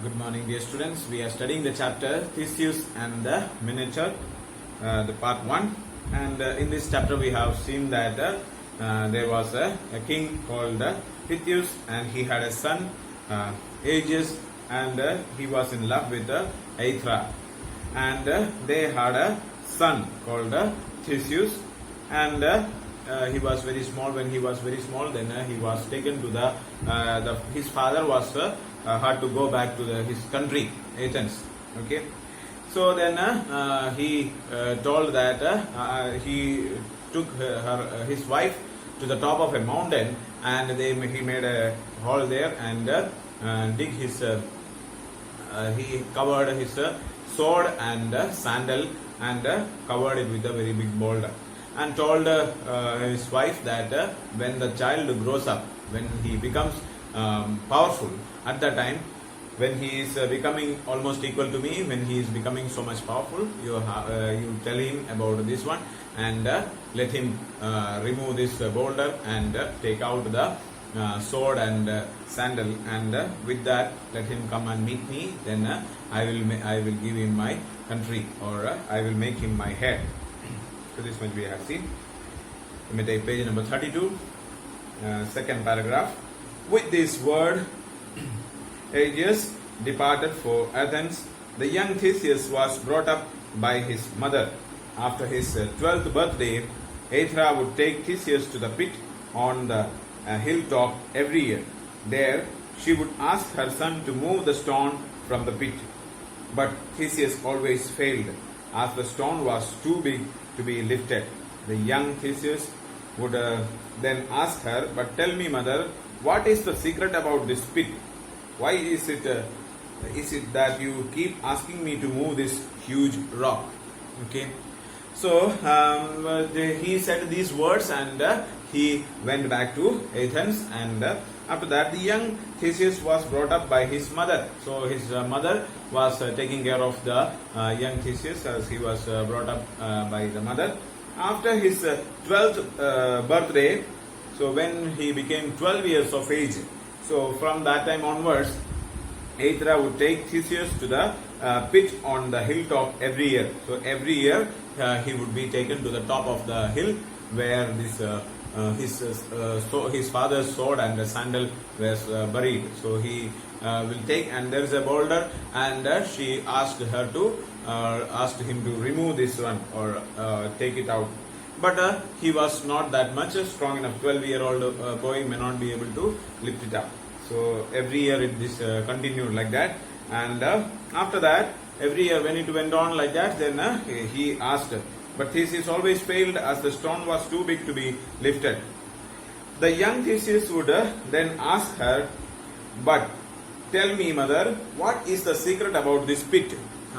Good morning, dear students. We are studying the chapter Theseus and the Minotour, the part 1. And in this chapter, we have seen that there was a king called Theseus, and he had a son, Aegeus, and he was in love with Aethra. And they had a son called Theseus, and he was very small. When he was very small, then he was taken to his father was had to go back to his country, Athens. Okay, so then he told that he took his wife to the top of a mountain, and he made a hole there and dig his. He covered his sword and sandal and covered it with a very big boulder, and told his wife that when the child grows up, when he becomes powerful, at that time, when he is becoming almost equal to me, when he is becoming so much powerful, you tell him about this one, and let him remove this boulder and take out the sword and sandal, and with that let him come and meet me. Then I will give him my country, or I will make him my head. So this much we have seen. Let me take page number 32, second paragraph. With this word, Aegeus departed for Athens. The young Theseus was brought up by his mother. After his 12th birthday, Aethra would take Theseus to the pit on the hilltop every year. There, she would ask her son to move the stone from the pit. But Theseus always failed, as the stone was too big to be lifted. The young Theseus would then ask her, "But tell me, mother, what is the secret about this pit? Why is it that you keep asking me to move this huge rock?" Okay. So he said these words, and he went back to Athens. And after that, the young Theseus was brought up by his mother. So his mother was taking care of the young Theseus, as he was brought up by the mother. After his 12th birthday, so when he became 12 years of age, so from that time onwards, Aethra would take Theseus to the pit on the hilltop every year. So every year he would be taken to the top of the hill where his father's sword and the sandal was buried. So he will take, and there is a boulder, and she asked him to remove this one, or take it out. But he was not that much strong enough. 12-year-old boy may not be able to lift it up. So every year this continued like that, and after that, every year when it went on like that, then he asked. But Theseus always failed, as the stone was too big to be lifted. The young Theseus would then ask her, "But tell me, mother, what is the secret about this pit?"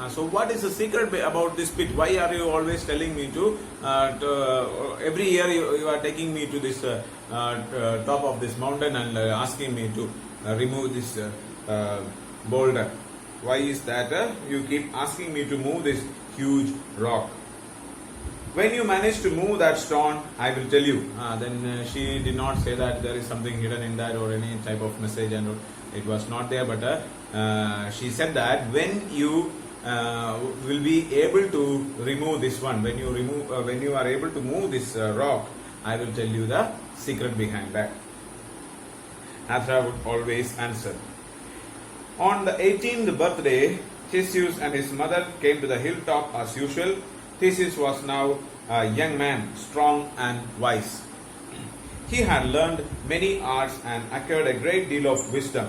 So what is the secret about this pit? Why are you always telling me to every year you are taking me to this top of this mountain and asking me to remove this boulder? Why is that you keep asking me to move this huge rock? When you manage to move that stone, I will tell you. Then she did not say that there is something hidden in that or any type of message, and it was not there. But she said that when you will be able to remove this one, when you are able to move this rock, I will tell you the secret behind that. Aethra would always answer. On the 18th birthday, Theseus and his mother came to the hilltop as usual. Theseus was now a young man, strong and wise. He had learned many arts and acquired a great deal of wisdom.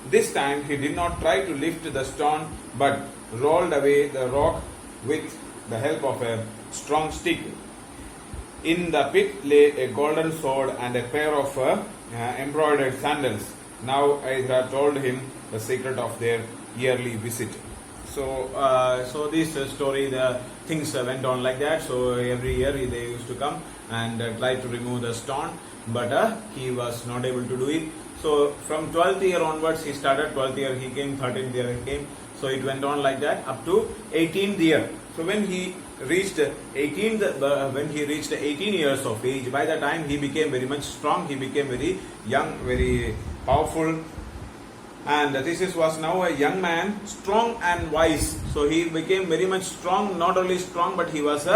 This time he did not try to lift the stone, but rolled away the rock with the help of a strong stick. In the pit lay a golden sword and a pair of embroidered sandals. Now Aethra told him the secret of their yearly visit. So this story, the things went on like that. So every year they used to come and try to remove the stone, but he was not able to do it. So from 12th year onwards he started. 12th year he came, 13th year he came. So it went on like that up to 18th year. So when he reached 18 years of age, by the time he became very much strong, he became very young, very powerful, And Theseus was now a young man, strong and wise. So he became very much strong, not only strong, but he was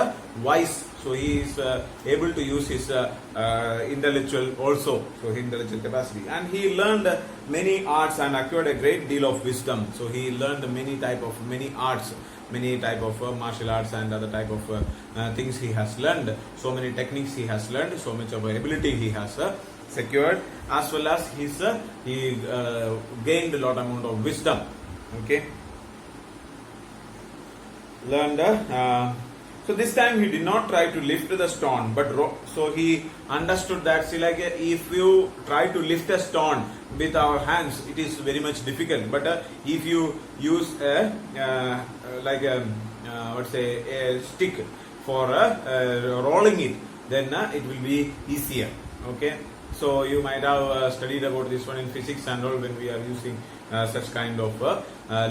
wise. So he is able to use his intellectual also, so his intellectual capacity. And he learned many arts and acquired a great deal of wisdom. So he learned many arts, many type of martial arts and other type of things he has learned. So many techniques he has learned, so much of ability he has secured, as well as he gained a lot amount of wisdom. Okay, learned. So this time he did not try to lift the stone, but so he understood that, see, like if you try to lift a stone with our hands, it is very much difficult. But if you use a stick for rolling it, then it will be easier. Okay. So you might have studied about this one in physics and all, when we are using such kind of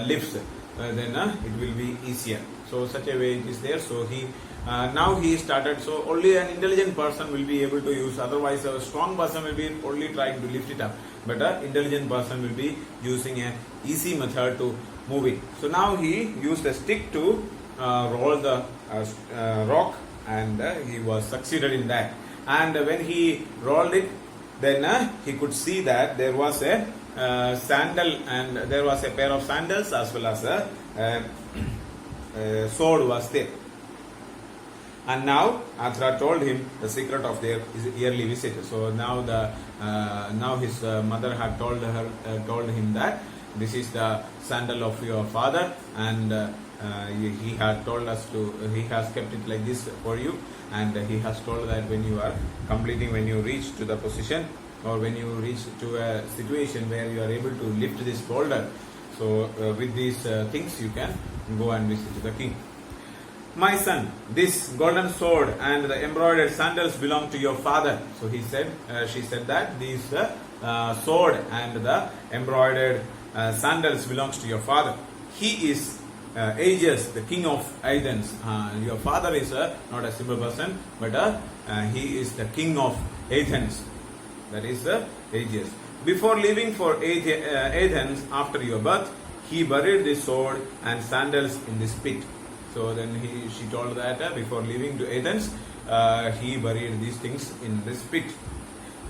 lifts, then it will be easier. So such a way it is there. So he now he started. So only an intelligent person will be able to use. Otherwise, a strong person will be only trying to lift it up. But an intelligent person will be using a easy method to move it. So now he used a stick to roll the rock, and he was succeeded in that. And when he rolled it, then he could see that there was a sandal, and there was a pair of sandals, as well as a sword was there. And now Athra told him the secret of their yearly visit. So now now his mother had told him that this is the sandal of your father, and he had told us he has kept it like this for you. And he has told that when you reach to the position, or when you reach to a situation where you are able to lift this boulder, so with these things you can go and visit the king. My son, this golden sword and the embroidered sandals belong to your father. So she said that these sword and the embroidered sandals belongs to your father. He is Aegeus, the king of Athens. Your father is not a simple person, but he is the king of Athens. That is Aegeus. Before leaving for Athens after your birth, he buried the sword and sandals in this pit. So then she told that before leaving to Athens, he buried these things in this pit.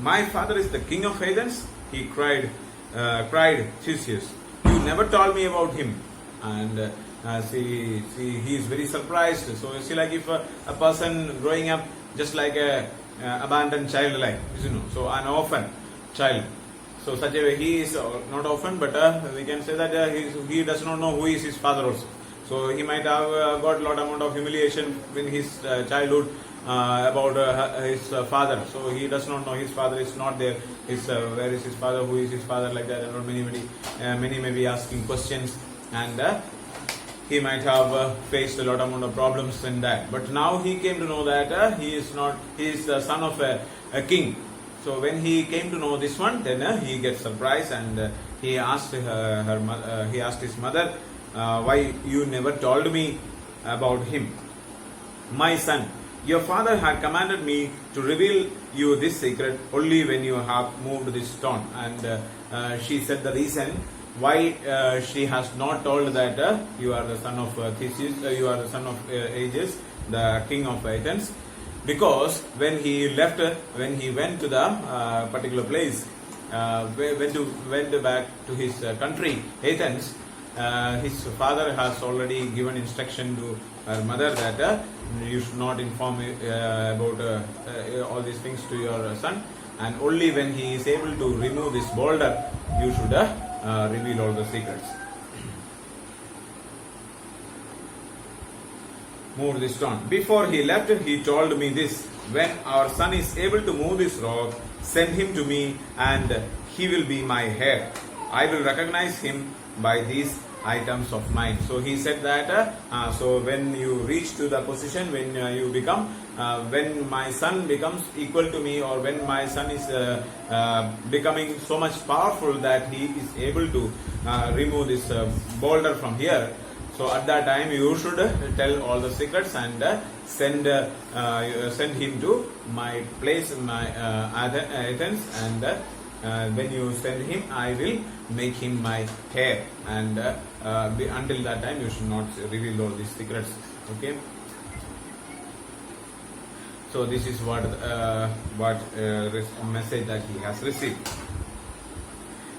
My father is the king of Athens, he cried Theseus. You never told me about him. And he is very surprised. So you see, like if a person growing up just like a abandoned child, like, so an orphan child. So such a way he is not orphan, but we can say that he does not know who is his father also. So he might have got a lot amount of humiliation in his childhood about his father. So he does not know his father is not there. Where is his father? Who is his father? Like that. And many may be asking questions, and he might have faced a lot amount of problems in that. But now he came to know that he is the son of a king. So when he came to know this one, then he gets surprised, and he asked his mother, why you never told me about him? My son, your father had commanded me to reveal you this secret only when you have moved this stone. And she said the reason why she has not told that you are the son of Theseus, you are the son of Aegeus, the king of Athens, because when he went to the particular place, went back to his country, Athens, his father has already given instruction to her mother that you should not inform about all these things to your son, and only when he is able to remove this boulder, you should reveal all the secrets. Move this stone. Before he left, he told me this: when our son is able to move this rock, send him to me, and he will be my heir. I will recognize him by these items of mine. So he said that so when you reach to the position, when you become when my son becomes equal to me, or when my son is becoming so much powerful that he is able to remove this boulder from here, so at that time you should tell all the secrets and send him to my place, my Athens, and when you send him, I will make him my heir, and until that time you should not reveal all these secrets. Okay. So this is what message that he has received.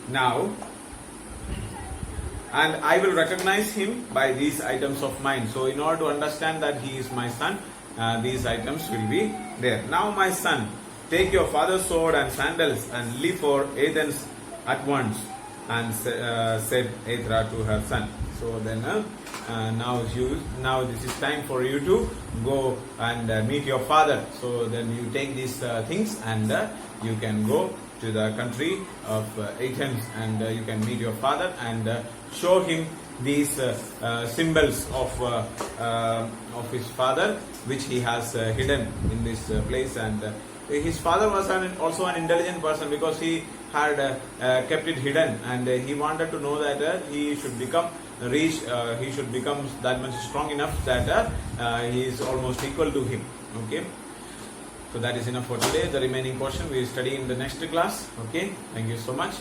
Now, and I will recognize him by these items of mine. So in order to understand that he is my son, these items will be there. Now my son, take your father's sword and sandals and leave for Athens at once. And said Aethra to her son. So then now this is time for you to go and meet your father. So then you take these things and you can go to the country of Athens, and you can meet your father and show him these symbols of his father, which he has hidden in this place. And his father was also an intelligent person, because he had kept it hidden, and he wanted to know that he should become rich, he should become that much strong enough that he is almost equal to him. Okay. So that is enough for today. The remaining portion we will study in the next class. Okay. Thank you so much.